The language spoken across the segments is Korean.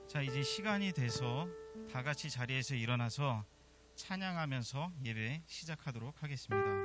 자, 이제 시간이 돼서 다 같이 자리에서 일어나서 찬양하면서 예배 시작하도록 하겠습니다.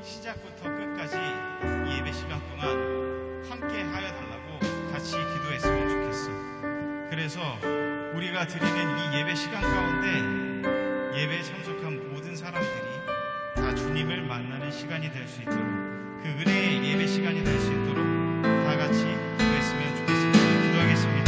시작부터 끝까지 이 예배 시간 동안 함께 하여 달라고 같이 기도했으면 좋겠어. 그래서 우리가 드리는 이 예배 시간 가운데 예배에 참석한 모든 사람들이 다 주님을 만나는 시간이 될 수 있도록, 그 은혜의 예배 시간이 될 수 있도록 다 같이 기도했으면 좋겠습니다. 기도하겠습니다.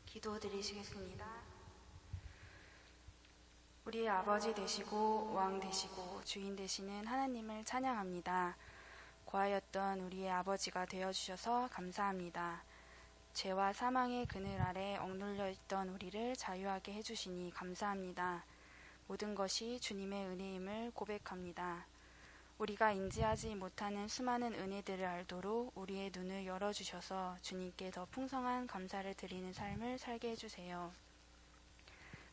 기도드리시겠습니다. 우리의 아버지 되시고 왕 되시고 주인 되시는 하나님을 찬양합니다. 고하였던 우리의 아버지가 되어주셔서 감사합니다. 죄와 사망의 그늘 아래 억눌려 있던 우리를 자유하게 해주시니 감사합니다. 모든 것이 주님의 은혜임을 고백합니다. 우리가 인지하지 못하는 수많은 은혜들을 알도록 우리의 눈을 열어주셔서 주님께 더 풍성한 감사를 드리는 삶을 살게 해주세요.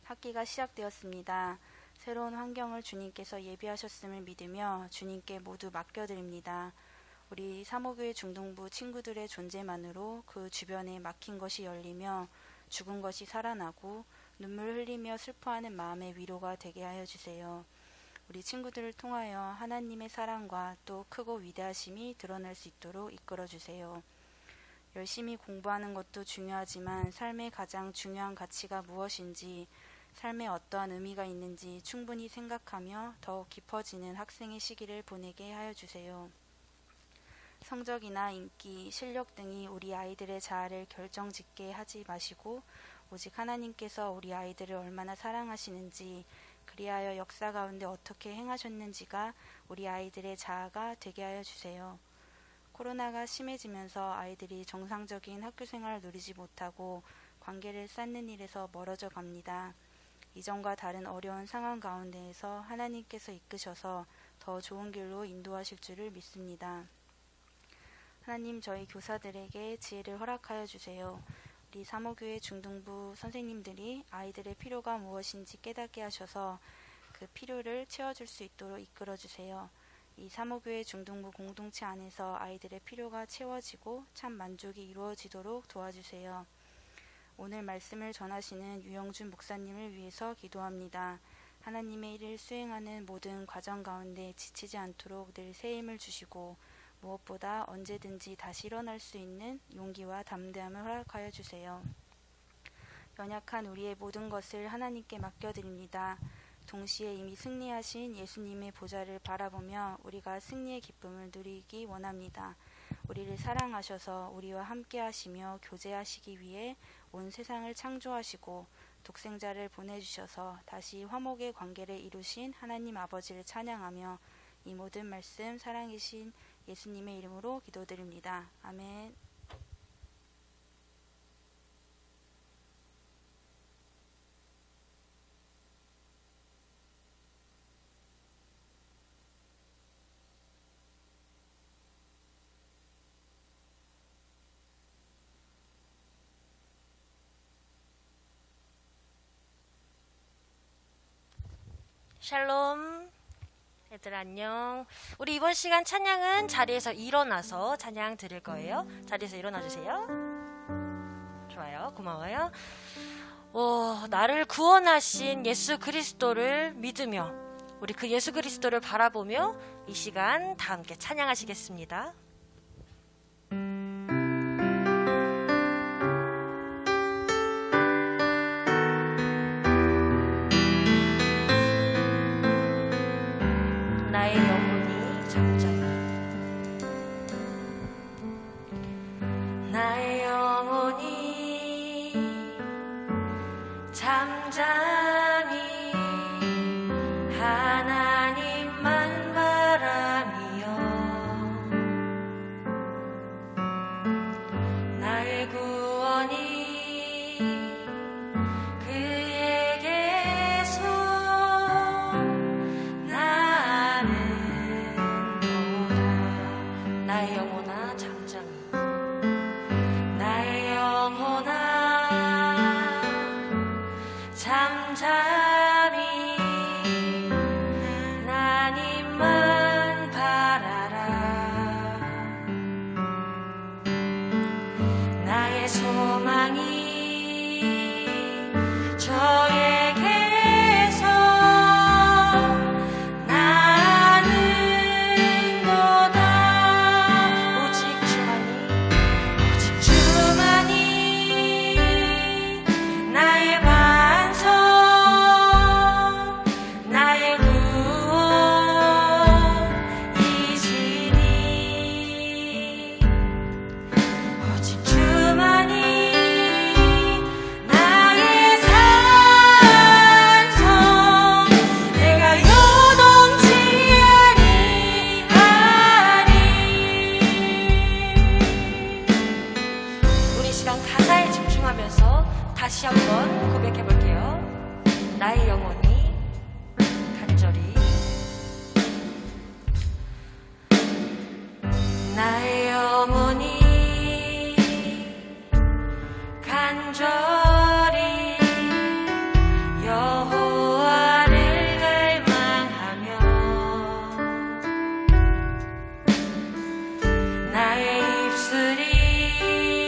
학기가 시작되었습니다. 새로운 환경을 주님께서 예비하셨음을 믿으며 주님께 모두 맡겨드립니다. 우리 사모교회 중동부 친구들의 존재만으로 그 주변에 막힌 것이 열리며 죽은 것이 살아나고 눈물 흘리며 슬퍼하는 마음의 위로가 되게 하여 주세요. 우리 친구들을 통하여 하나님의 사랑과 또 크고 위대하심이 드러날 수 있도록 이끌어 주세요. 열심히 공부하는 것도 중요하지만 삶의 가장 중요한 가치가 무엇인지 삶에 어떠한 의미가 있는지 충분히 생각하며 더욱 깊어지는 학생의 시기를 보내게 하여 주세요. 성적이나 인기, 실력 등이 우리 아이들의 자아를 결정짓게 하지 마시고 오직 하나님께서 우리 아이들을 얼마나 사랑하시는지, 그리하여 역사 가운데 어떻게 행하셨는지가 우리 아이들의 자아가 되게 하여 주세요. 코로나가 심해지면서 아이들이 정상적인 학교 생활을 누리지 못하고 관계를 쌓는 일에서 멀어져 갑니다. 이전과 다른 어려운 상황 가운데에서 하나님께서 이끄셔서 더 좋은 길로 인도하실 줄을 믿습니다. 하나님, 저희 교사들에게 지혜를 허락하여 주세요. 우리 사모교회 중등부 선생님들이 아이들의 필요가 무엇인지 깨닫게 하셔서 그 필요를 채워줄 수 있도록 이끌어 주세요. 이 사모교회 중등부 공동체 안에서 아이들의 필요가 채워지고 참 만족이 이루어지도록 도와주세요. 오늘 말씀을 전하시는 유영준 목사님을 위해서 기도합니다. 하나님의 일을 수행하는 모든 과정 가운데 지치지 않도록 늘 새 힘을 주시고 무엇보다 언제든지 다시 일어날 수 있는 용기와 담대함을 허락하여 주세요. 연약한 우리의 모든 것을 하나님께 맡겨드립니다. 동시에 이미 승리하신 예수님의 보좌를 바라보며 우리가 승리의 기쁨을 누리기 원합니다. 우리를 사랑하셔서 우리와 함께 하시며 교제하시기 위해 온 세상을 창조하시고 독생자를 보내주셔서 다시 화목의 관계를 이루신 하나님 아버지를 찬양하며 이 모든 말씀 사랑이신 예수님의 이름으로 기도드립니다. 아멘. 샬롬. 얘들 안녕. 우리 이번 시간 찬양은 자리에서 일어나서 찬양 드릴 거예요. 자리에서 일어나 주세요. 좋아요. 고마워요. 나를 구원하신 예수 그리스도를 믿으며 우리 그 예수 그리스도를 바라보며 이 시간 다 함께 찬양하시겠습니다. 나의 영혼이 잠잠히 나의 영혼이 잠잠히 하나님만 바라며 나의 구원이 그에게서 나의 영혼아 잠잠히 나의 영혼아 잠잠히 하나님만 바라라. 나의 소망이 저에게서 나는도다. 오직 주만이 나의 반석 나의 구원이시니 오직 주만이 나의 산성 내가 요동치 아니하리. 우리 시간 가사에 집중하면서 다시 한번 고백해 볼게요. 나의 영혼이 간절히 나의 영혼이 간절히 여호와를 갈망하며 나의 입술이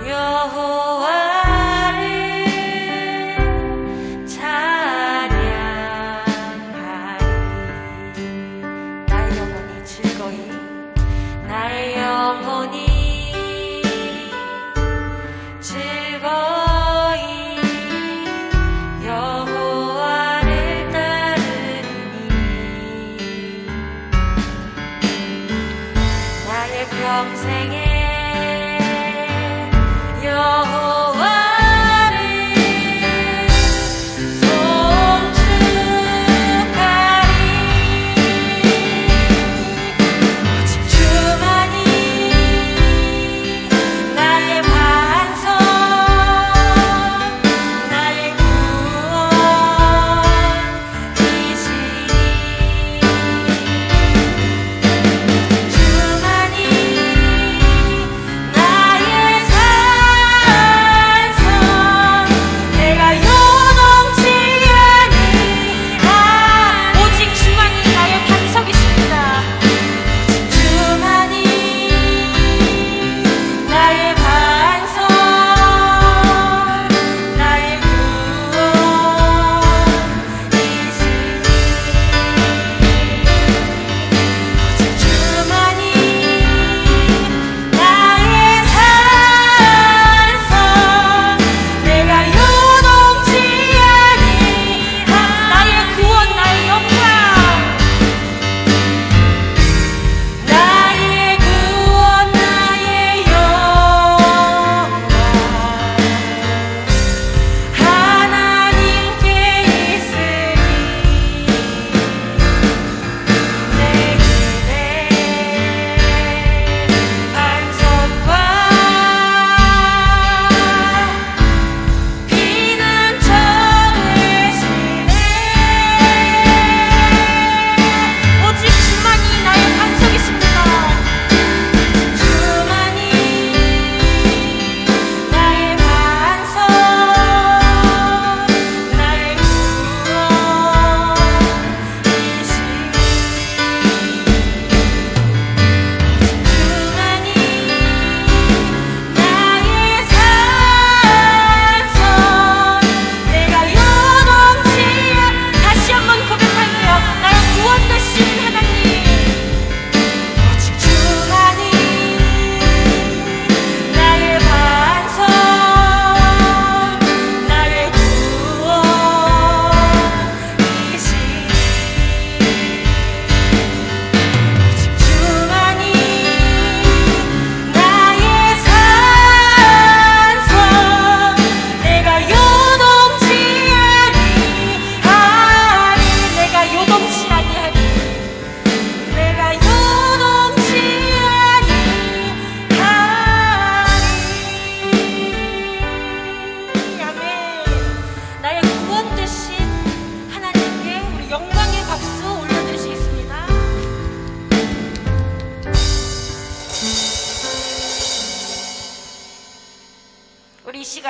여호와를 찬양하리.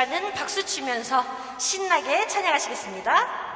시간은 박수 치면서 신나게 찬양하시겠습니다.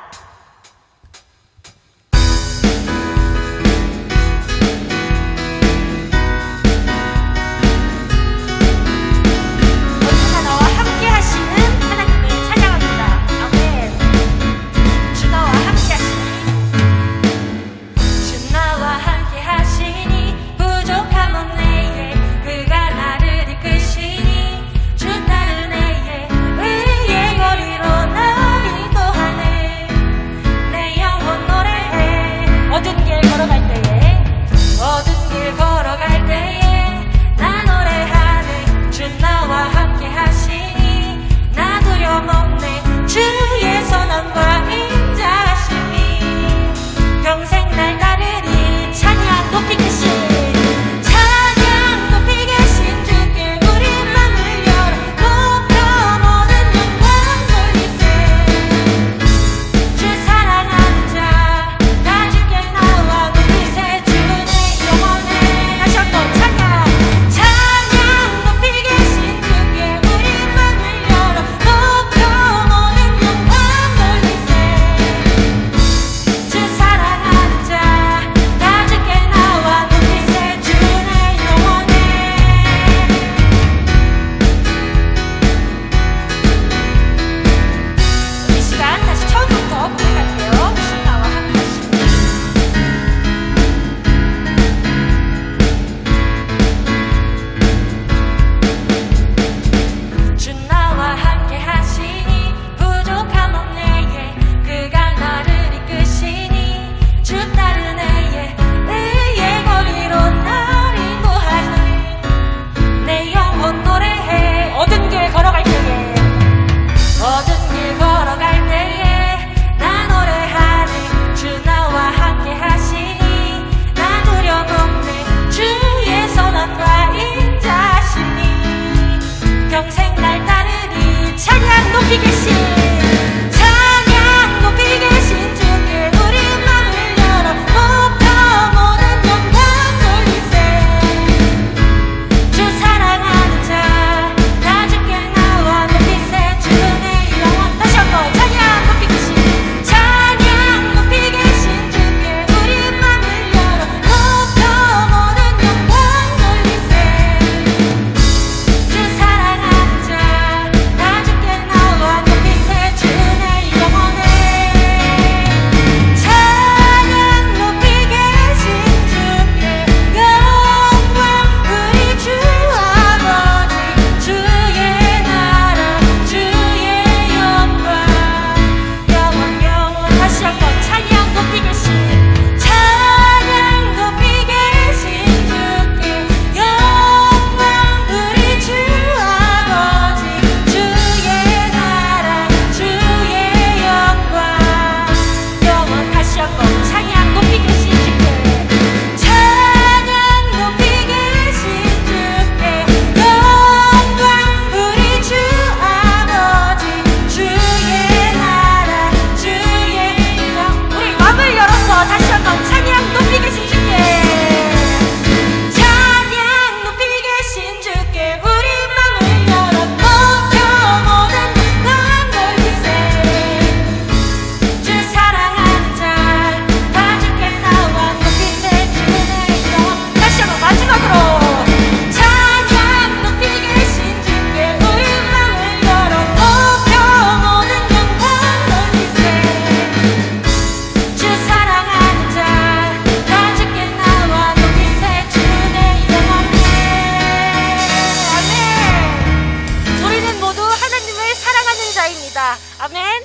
아멘.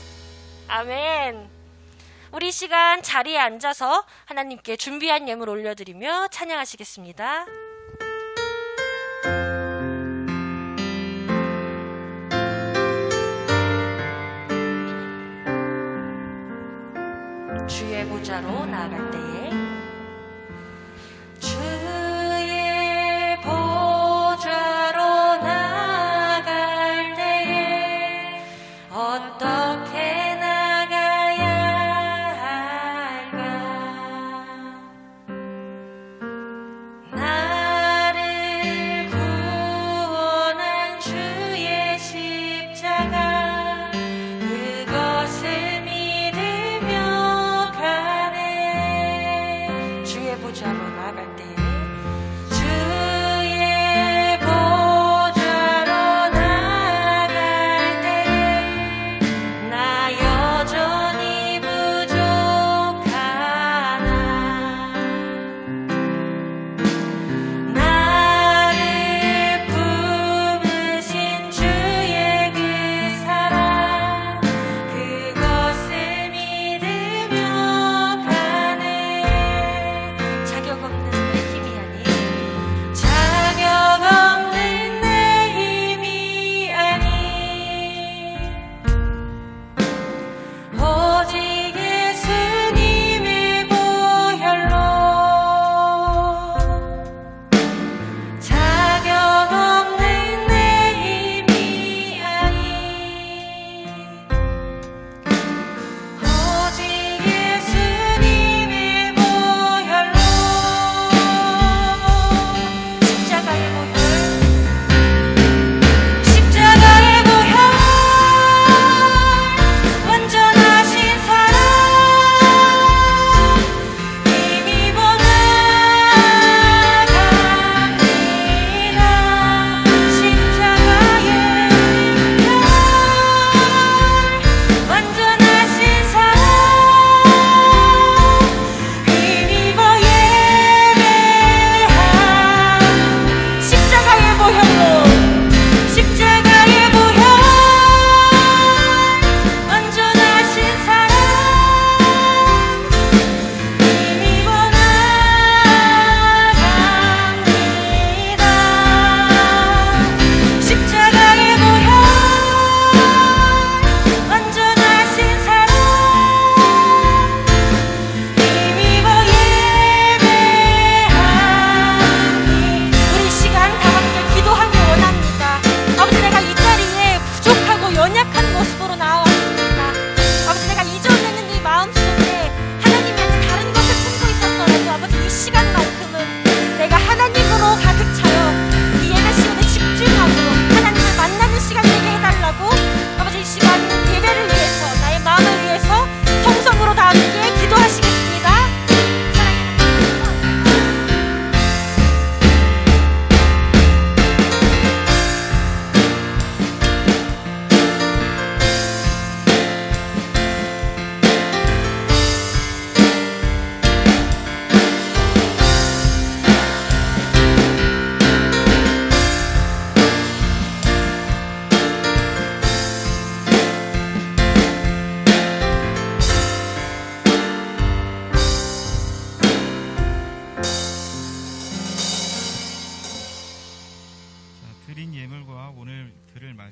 아멘. 우리 시간 자리에 앉아서 하나님께 준비한 예물 올려드리며 찬양하시겠습니다. 주의 보좌로 나아갈 때에 주의 보좌로 나아갈 때에 어떻게 나가야 할까? 나를 구원한 주의 십자가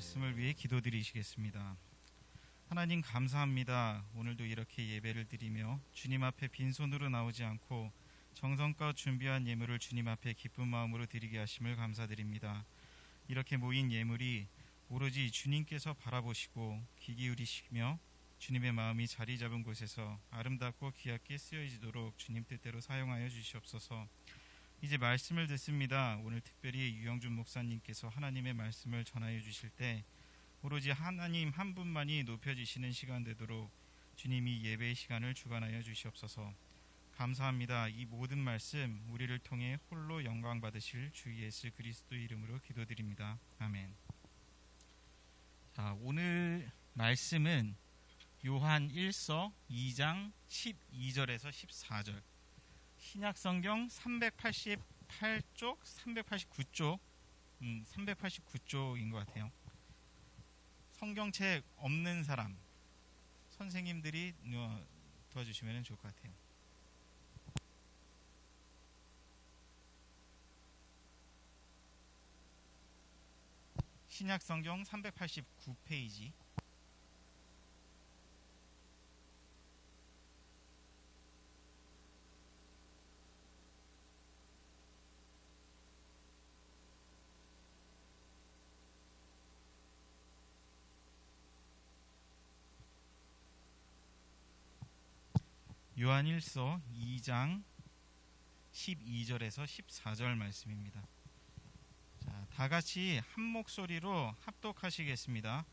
말씀을 위해 기도드리시겠습니다. 하나님 감사합니다. 오늘도 이렇게 예배를 드리며 주님 앞에 빈손으로 나오지 않고 정성껏 준비한 예물을 주님 앞에 기쁜 마음으로 드리게 하심을 감사드립니다. 이렇게 모인 예물이 오로지 주님께서 바라보시고 귀 기울이시며 주님의 마음이 자리 잡은 곳에서 아름답고 귀하게 쓰여지도록 주님 뜻대로 사용하여 주시옵소서. 이제 말씀을 듣습니다. 오늘 특별히 유영준 목사님께서 하나님의 말씀을 전하여 주실 때 오로지 하나님 한 분만이 높여지시는 시간 되도록 주님이 예배의 시간을 주관하여 주시옵소서. 감사합니다. 이 모든 말씀 우리를 통해 홀로 영광 받으실 주 예수 그리스도 이름으로 기도드립니다. 아멘. 자, 오늘 말씀은 요한 1서 2장 12절에서 14절, 신약성경 388쪽, 389쪽, 389쪽인 것 같아요. 성경책 없는 사람, 선생님들이 도와주시면 좋을 것 같아요. 신약성경 389페이지. 요한일서 2장 12절에서 14절 말씀입니다. 자, 다 같이 한 목소리로 합독하시겠습니다.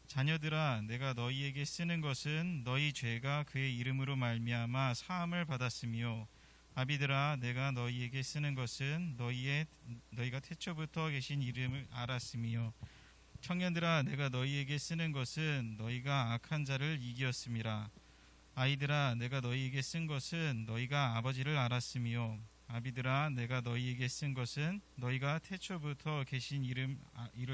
자녀들아, 내가 너희에게 쓰는 것은 너희 죄가 그의 이름으로 말미암아 사함을 받았으며, 아비들아, 내가 너희에게 쓰는 것은 너희가 태초부터 계신 이름을 알았으며, 청년들아, 내가 너희에게 쓰는 것은 너희가 악한 자를 이기었음이라. 아이들아, 내가 너희에게 쓴 것은 너희가 아버지를 알았으며, 아비들아, 내가 너희에게 쓴 것은 너희가 태초부터 계신 이를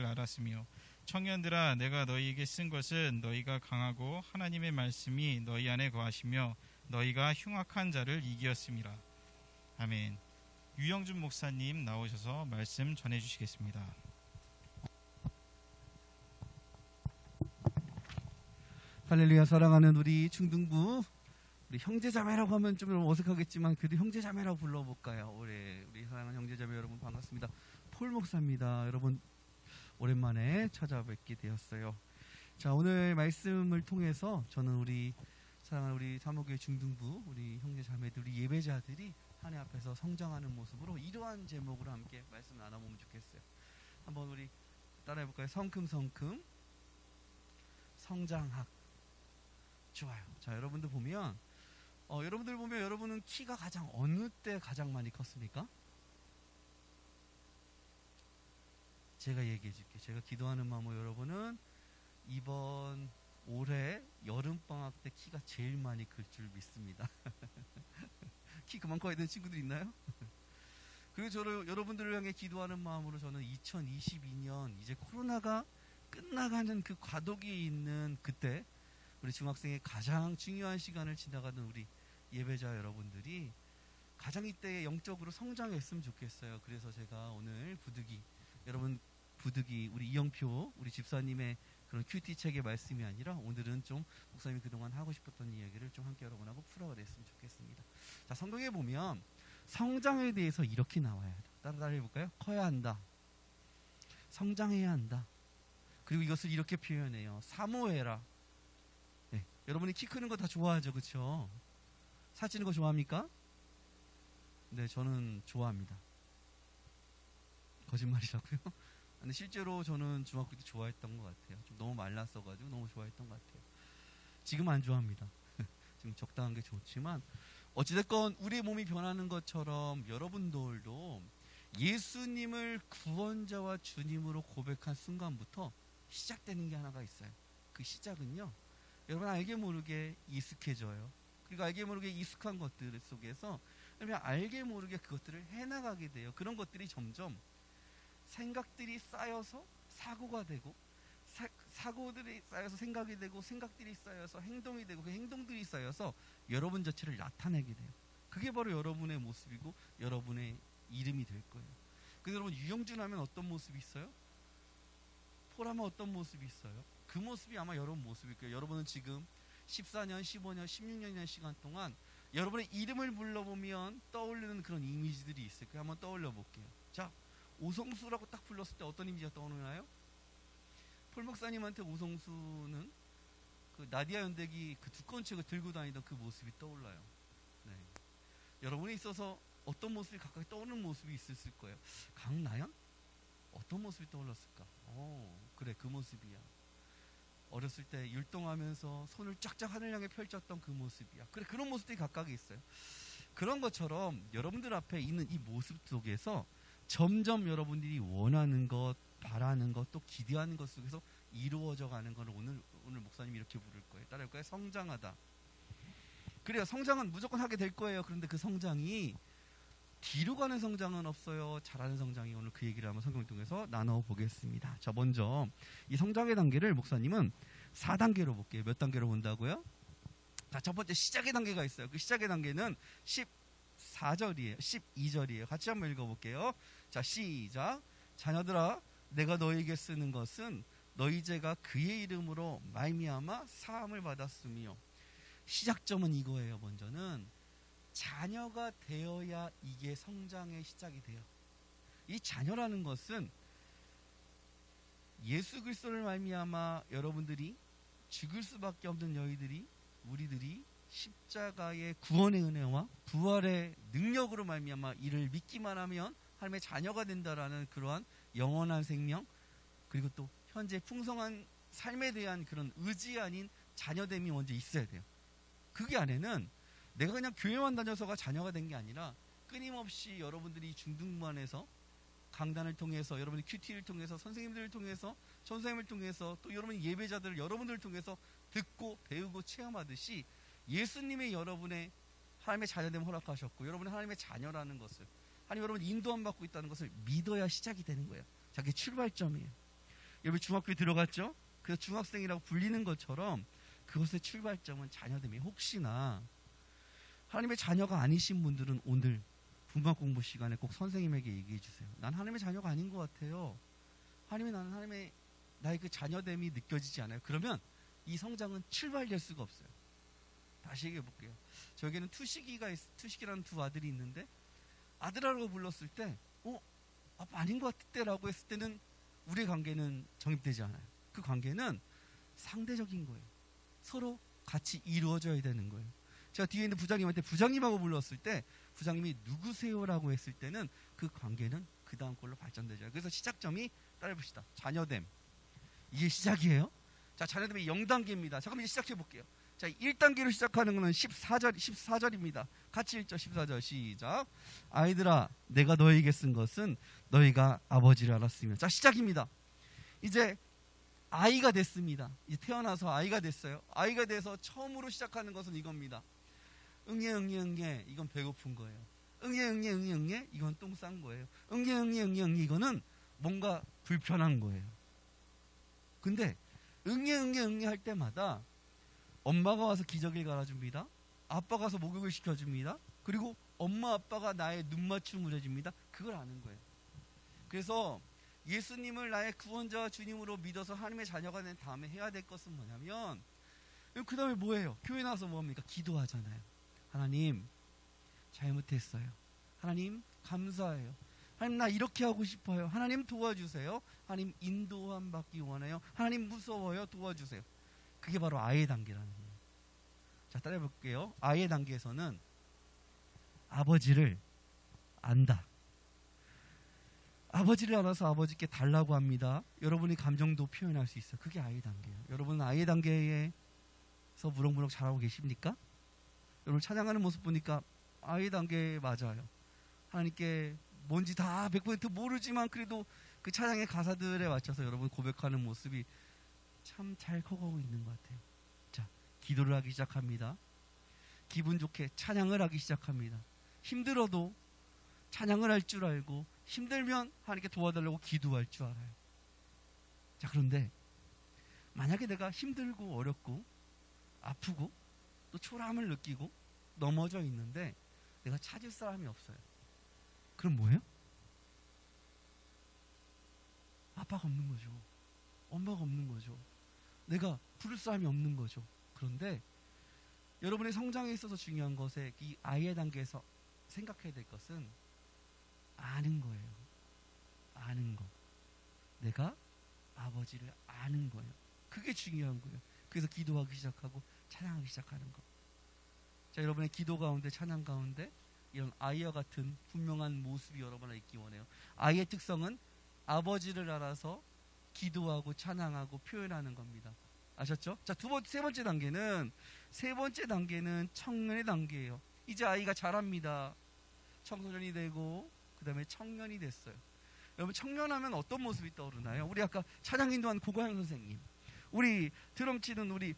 알았으며, 청년들아, 내가 너희에게 쓴 것은 너희가 강하고 하나님의 말씀이 너희 안에 거하시며 너희가 흉악한 자를 이기었음이라. 아멘. 유영준 목사님 나오셔서 말씀 전해주시겠습니다. 할렐루야. 사랑하는 우리 중등부, 우리 형제자매라고 하면 좀 어색하겠지만 그래도 형제자매라고 불러볼까요? 우리 사랑하는 형제자매 여러분 반갑습니다. 폴 목사입니다. 여러분 오랜만에 찾아뵙게 되었어요. 자, 오늘 말씀을 통해서 저는 우리 사랑하는 우리 사모교회 중등부 우리 형제자매들, 우리 예배자들이 하나님 앞에서 성장하는 모습으로 이러한 제목으로 함께 말씀 나눠보면 좋겠어요. 한번 우리 따라해볼까요? 성큼성큼 성장학. 좋아요. 자, 여러분들 보면 여러분은 키가 가장 어느 때 가장 많이 컸습니까? 제가 얘기해 줄게요. 제가 기도하는 마음으로 여러분은 이번 올해 여름방학 때 키가 제일 많이 클 줄 믿습니다. 키 그만 커야 되는 친구들 있나요? 그리고 여러분들을 향해 기도하는 마음으로 저는 2022년 이제 코로나가 끝나가는 그 과도기에 있는 그때 우리 중학생의 가장 중요한 시간을 지나가는 우리 예배자 여러분들이 가장 이때 영적으로 성장했으면 좋겠어요. 그래서 제가 오늘 부득이 우리 이영표 우리 집사님의 그런 큐티 책의 말씀이 아니라 오늘은 좀 목사님이 그동안 하고 싶었던 이야기를 좀 함께 여러분하고 풀어냈으면 좋겠습니다. 자, 성경에 보면 성장에 대해서 이렇게 나와요. 따라 해볼까요? 커야 한다. 성장해야 한다. 그리고 이것을 이렇게 표현해요. 사모해라. 네, 여러분이 키 크는 거 다 좋아하죠, 그렇죠? 살찌는 거 좋아합니까? 네, 저는 좋아합니다. 거짓말이라고요? 근데 실제로 저는 중학교 때 좋아했던 것 같아요. 좀 너무 말랐어가지고 너무 좋아했던 것 같아요. 지금 안 좋아합니다. 지금 적당한 게 좋지만 어찌됐건 우리의 몸이 변하는 것처럼 여러분들도 예수님을 구원자와 주님으로 고백한 순간부터 시작되는 게 하나가 있어요. 그 시작은요, 여러분 알게 모르게 익숙해져요. 그리고 알게 모르게 익숙한 것들 속에서 알게 모르게 그것들을 해나가게 돼요. 그런 것들이 점점 생각들이 쌓여서 사고가 되고, 사고들이 쌓여서 생각이 되고, 생각들이 쌓여서 행동이 되고, 그 행동들이 쌓여서 여러분 자체를 나타내게 돼요. 그게 바로 여러분의 모습이고 여러분의 이름이 될 거예요. 근데 여러분 유영준 하면 어떤 모습이 있어요? 폴하면 어떤 모습이 있어요? 그 모습이 아마 여러분 모습일 거예요. 여러분은 지금 14년, 15년, 16년의 시간 동안 여러분의 이름을 불러보면 떠올리는 그런 이미지들이 있을 거예요. 한번 떠올려 볼게요. 자, 오성수라고 딱 불렀을 때 어떤 이미지가 떠오르나요? 폴 목사님한테 오성수는 그 나디아 연대기 그 두꺼운 책을 들고 다니던 그 모습이 떠올라요. 네. 여러분에 있어서 어떤 모습이 가까이 떠오르는 모습이 있었을 거예요. 강나연? 어떤 모습이 떠올랐을까? 그래, 그 모습이야. 어렸을 때 율동하면서 손을 쫙쫙 하늘 향해 펼쳤던 그 모습이야. 그래, 그런 모습들이 각각에 있어요. 그런 것처럼 여러분들 앞에 있는 이 모습 속에서 점점 여러분들이 원하는 것, 바라는 것, 또 기대하는 것 속에서 이루어져 가는 걸 오늘 목사님이 이렇게 부를 거예요. 따라할까요? 성장하다. 그래요. 성장은 무조건 하게 될 거예요. 그런데 그 성장이 뒤로 가는 성장은 없어요. 잘하는 성장이. 오늘 그 얘기를 한번 성경을 통해서 나눠보겠습니다. 자, 먼저 이 성장의 단계를 목사님은 4단계로 볼게요. 몇 단계로 본다고요? 자, 첫 번째 시작의 단계가 있어요. 그 시작의 단계는 14절이에요. 12절이에요. 같이 한번 읽어볼게요. 자, 시작. 자녀들아, 내가 너희에게 쓰는 것은 너희 죄가 그의 이름으로 말미암아 사함을 받았으며. 시작점은 이거예요. 먼저는 자녀가 되어야 이게 성장의 시작이 돼요. 이 자녀라는 것은 예수 그리스도를 말미암아 여러분들이 죽을 수밖에 없는 우리들이 십자가의 구원의 은혜와 부활의 능력으로 말미암아 이를 믿기만 하면 하나님의 자녀가 된다라는 그러한 영원한 생명, 그리고 또 현재 풍성한 삶에 대한 그런 의지 아닌 자녀됨이 먼저 있어야 돼요. 그게 안에는 내가 그냥 교회만 다녀서가 자녀가 된 게 아니라 끊임없이 여러분들이 중등반에서 강단을 통해서, 여러분이 큐티를 통해서, 선생님들을 통해서, 전사님을 통해서, 또 여러분의 예배자들을 여러분들을 통해서 듣고 배우고 체험하듯이 예수님의 여러분의 하나님의 자녀됨을 허락하셨고, 여러분이 하나님의 자녀라는 것을, 하나님 여러분 인도함 받고 있다는 것을 믿어야 시작이 되는 거예요. 자, 그게 출발점이에요. 여러분 중학교에 들어갔죠? 그래서 중학생이라고 불리는 것처럼 그것의 출발점은 자녀됨이에요. 혹시나 하나님의 자녀가 아니신 분들은 오늘 분반 공부 시간에 꼭 선생님에게 얘기해 주세요. 난 하나님의 자녀가 아닌 것 같아요. 나는 하나님의 나의 그 자녀됨이 느껴지지 않아요. 그러면 이 성장은 출발될 수가 없어요. 다시 얘기해 볼게요. 저에게는 투식이라는 두 아들이 있는데, 아들아라고 불렀을 때 아빠 아닌 것 같대라고 했을 때는 우리의 관계는 정립되지 않아요. 그 관계는 상대적인 거예요. 서로 같이 이루어져야 되는 거예요. 제가 뒤에 있는 부장님한테 부장님하고 불렀을 때 부장님이 누구세요라고 했을 때는 그 관계는 그 다음 걸로 발전되죠. 그래서 시작점이 따라해봅시다. 자녀됨. 이게 시작이에요. 자, 자녀됨이 0단계입니다. 자, 그럼 이제 시작해 볼게요. 자, 1단계로 시작하는 거는 14절입니다. 같이 읽죠. 14절 시작. 아이들아, 내가 너희에게 쓴 것은 너희가 아버지를 알았으며. 자, 시작입니다. 이제 아이가 됐습니다. 이제 태어나서 아이가 됐어요. 아이가 돼서 처음으로 시작하는 것은 이겁니다. 응애 이건 배고픈 거예요. 응애 이건 똥 싼 거예요. 응애 이거는 뭔가 불편한 거예요. 근데 응애 할 때마다 엄마가 와서 기저귀를 갈아줍니다. 아빠가 와서 목욕을 시켜줍니다. 그리고 엄마 아빠가 나의 눈맞춤을 해줍니다. 그걸 아는 거예요. 그래서 예수님을 나의 구원자와 주님으로 믿어서 하나님의 자녀가 된 다음에 해야 될 것은 뭐냐면, 그 다음에 뭐예요? 교회 나와서 뭐합니까? 기도하잖아요. 하나님 잘못했어요. 하나님 감사해요. 하나님 나 이렇게 하고 싶어요. 하나님 도와주세요. 하나님 인도함 받기 원해요. 하나님 무서워요. 도와주세요. 그게 바로 아이의 단계라는 거예요. 자, 따라해 볼게요. 아이의 단계에서는 아버지를 안다. 아버지를 알아서 아버지께 달라고 합니다. 여러분이 감정도 표현할 수 있어요. 그게 아이의 단계예요. 여러분은 아이의 단계에서 무럭무럭 잘하고 계십니까? 여러분 찬양하는 모습 보니까 아이의 단계 맞아요. 하나님께 뭔지 다 100% 모르지만 그래도 그 찬양의 가사들에 맞춰서 여러분 고백하는 모습이 참 잘 커가고 있는 것 같아요. 자, 기도를 하기 시작합니다. 기분 좋게 찬양을 하기 시작합니다. 힘들어도 찬양을 할 줄 알고, 힘들면 하나님께 도와달라고 기도할 줄 알아요. 자, 그런데 만약에 내가 힘들고 어렵고 아프고 또 초라함을 느끼고 넘어져 있는데 내가 찾을 사람이 없어요. 그럼 뭐예요? 아빠가 없는 거죠. 엄마가 없는 거죠. 내가 부를 사람이 없는 거죠. 그런데 여러분의 성장에 있어서 중요한 것에 이 아이의 단계에서 생각해야 될 것은 아는 거예요. 아는 거. 내가 아버지를 아는 거예요. 그게 중요한 거예요. 그래서 기도하기 시작하고 찬양하기 시작하는 거. 자, 여러분의 기도 가운데 찬양 가운데 이런 아이와 같은 분명한 모습이 여러분에 있기 원해요. 아이의 특성은 아버지를 알아서 기도하고 찬양하고 표현하는 겁니다. 아셨죠? 자, 세 번째 단계는 청년의 단계예요. 이제 아이가 자랍니다. 청소년이 되고 그 다음에 청년이 됐어요. 여러분, 청년하면 어떤 모습이 떠오르나요? 우리 아까 찬양 인도한 고고영 선생님, 우리 드럼 치는 우리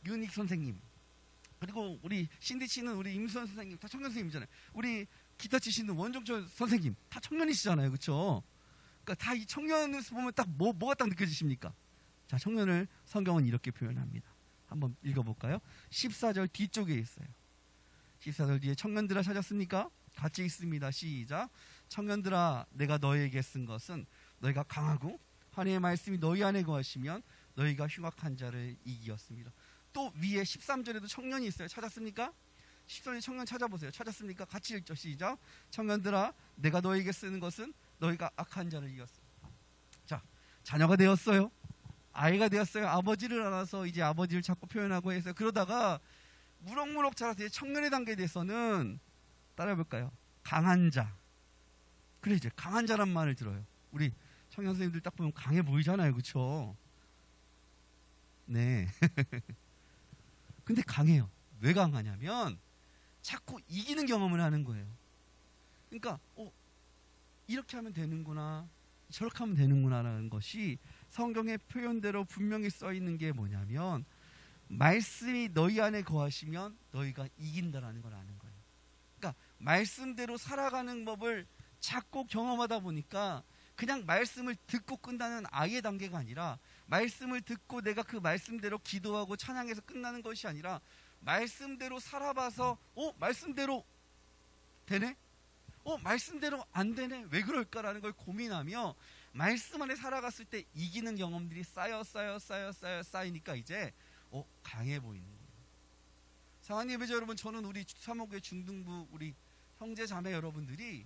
윤익 선생님, 그리고 우리 신디 치는 우리 임수원 선생님, 다 청년 선생님이잖아요. 우리 기타 치시는 원종철 선생님, 다 청년이시잖아요. 그렇죠? 그러니까 다 이 청년을 보면 딱 뭐가 딱 느껴지십니까? 자, 청년을 성경은 이렇게 표현합니다. 한번 읽어볼까요? 14절 뒤쪽에 있어요. 14절 뒤에 청년들아 찾았습니까? 같이 있습니다. 시작. 청년들아, 내가 너희에게 쓴 것은 너희가 강하고 하나님의 말씀이 너희 안에 거하시면 너희가 흉악한 자를 이기었습니다. 또 위에 13절에도 청년이 있어요. 찾았습니까? 13절 청년 찾아보세요. 찾았습니까? 같이 읽죠. 시작. 청년들아, 내가 너희에게 쓰는 것은 너희가 악한 자를 이겼어. 자, 자녀가 되었어요. 아이가 되었어요. 아버지를 알아서 이제 아버지를 자꾸 표현하고 해서 그러다가 무럭무럭 자라서 이제 청년의 단계에 대해서는 따라해볼까요? 강한 자. 그래, 이제 강한 자란 말을 들어요. 우리 청년 선생님들 딱 보면 강해 보이잖아요. 그렇죠? 네. 근데 강해요. 왜 강하냐면 자꾸 이기는 경험을 하는 거예요. 그러니까 이렇게 하면 되는구나, 저렇게 하면 되는구나라는 것이 성경의 표현대로 분명히 써 있는 게 뭐냐면 말씀이 너희 안에 거하시면 너희가 이긴다라는 걸 아는 거예요. 그러니까 말씀대로 살아가는 법을 자꾸 경험하다 보니까 그냥 말씀을 듣고 끝나는 아이의 단계가 아니라 말씀을 듣고 내가 그 말씀대로 기도하고 찬양해서 끝나는 것이 아니라 말씀대로 살아봐서 말씀대로 되네? 말씀대로 안 되네? 왜 그럴까라는 걸 고민하며 말씀 안에 살아갔을 때 이기는 경험들이 쌓이니까 이제 강해 보이는 거예요. 사랑하는 예배자 여러분, 저는 우리 사목의 중등부 우리 형제 자매 여러분들이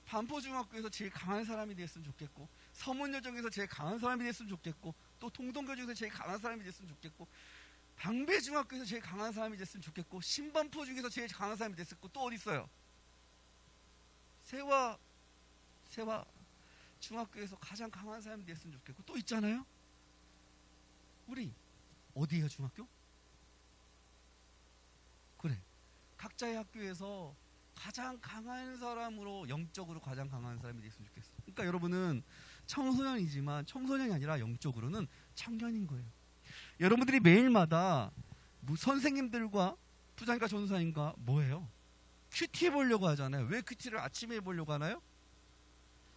반포중학교에서 제일 강한 사람이 됐으면 좋겠고, 서문여정에서 제일 강한 사람이 됐으면 좋겠고, 또 동동교중에서 제일 강한 사람이 됐으면 좋겠고, 방배중학교에서 제일 강한 사람이 됐으면 좋겠고, 신반포 중에서 제일 강한 사람이 됐었고, 또 어디 있어요? 세화 중학교에서 가장 강한 사람이 됐으면 좋겠고, 또 있잖아요. 우리 어디에요? 중학교? 그래, 각자의 학교에서 가장 강한 사람으로, 영적으로 가장 강한 사람이 됐으면 좋겠어. 그러니까 여러분은 청소년이지만 청소년이 아니라 영적으로는 청년인 거예요. 여러분들이 매일마다 선생님들과 부장님과 전도사님과 뭐해요? 큐티 해보려고 하잖아요. 왜 큐티를 아침에 해보려고 하나요?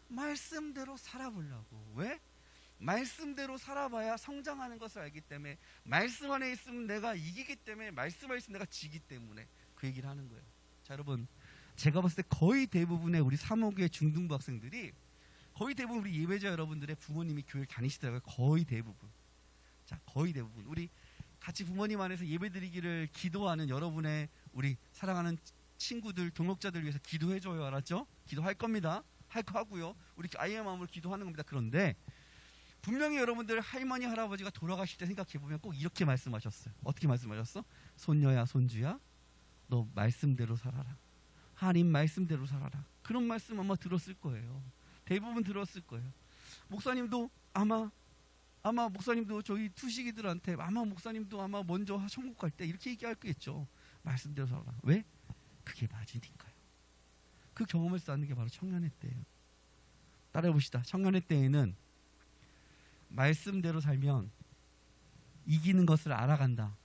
말씀대로 살아보려고. 왜? 말씀대로 살아봐야 성장하는 것을 알기 때문에, 말씀 안에 있으면 내가 이기기 때문에, 말씀 안에 있으면 내가 지기 때문에 그 얘기를 하는 거예요. 자, 여러분, 제가 봤을 때 거의 대부분의 우리 사목의 중등부 학생들이, 거의 대부분 우리 예배자 여러분들의 부모님이 교회를 다니시더라고요. 거의 대부분. 자, 거의 대부분 우리 같이 부모님 안에서 예배드리기를 기도하는 여러분의 우리 사랑하는 친구들, 동역자들 위해서 기도해줘요. 알았죠? 기도할 겁니다. 할 거 하고요. 우리 아이의 마음으로 기도하는 겁니다. 그런데 분명히 여러분들 할머니 할아버지가 돌아가실 때 생각해보면 꼭 이렇게 말씀하셨어요. 어떻게 말씀하셨어? 손녀야 손주야, 너 말씀대로 살아라. 하나님 말씀대로 살아라. 그런 말씀 아마 들었을 거예요. 대부분 들었을 거예요. 목사님도 아마 목사님도 저희 투식이들한테 아마 목사님도 아마 먼저 천국 갈 때 이렇게 얘기할 거겠죠. 말씀대로 살아라. 왜? 그게 맞으니까요. 그 경험을 쌓는 게 바로 청년의 때예요. 따라해봅시다. 청년의 때에는 말씀대로 살면 이기는 것을 알아간다.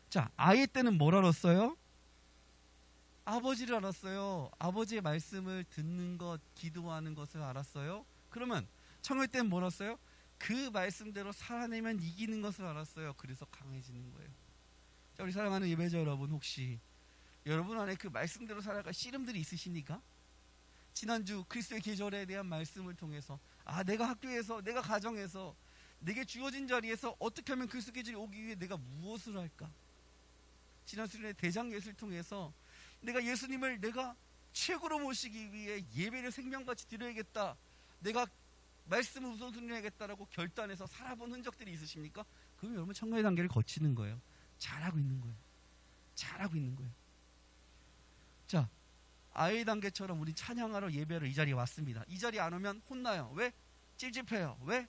자, 아이의 때는 뭘 알았어요? 아버지를 알았어요. 아버지의 말씀을 듣는 것, 기도하는 것을 알았어요. 그러면 청년 때는 뭘 알았어요? 그 말씀대로 살아내면 이기는 것을 알았어요. 그래서 강해지는 거예요. 자, 우리 사랑하는 예배자 여러분, 혹시 여러분 안에 그 말씀대로 살아갈 씨름들이 있으십니까? 지난주 그리스도의 계절에 대한 말씀을 통해서 내가 학교에서, 내가 가정에서, 내게 주어진 자리에서 어떻게 하면 그 스케줄이 오기 위해 내가 무엇을 할까? 지난 수련회 대장예수를 통해서 내가 예수님을 내가 최고로 모시기 위해 예배를 생명같이 드려야겠다, 내가 말씀을 우선순위 해야겠다라고 결단해서 살아본 흔적들이 있으십니까? 그럼 여러분 청년의 단계를 거치는 거예요. 잘하고 있는 거예요. 잘하고 있는 거예요. 자, 아이 단계처럼 우리 찬양하러 예배를 이 자리에 왔습니다. 이 자리에 안 오면 혼나요. 왜? 찝찝해요. 왜?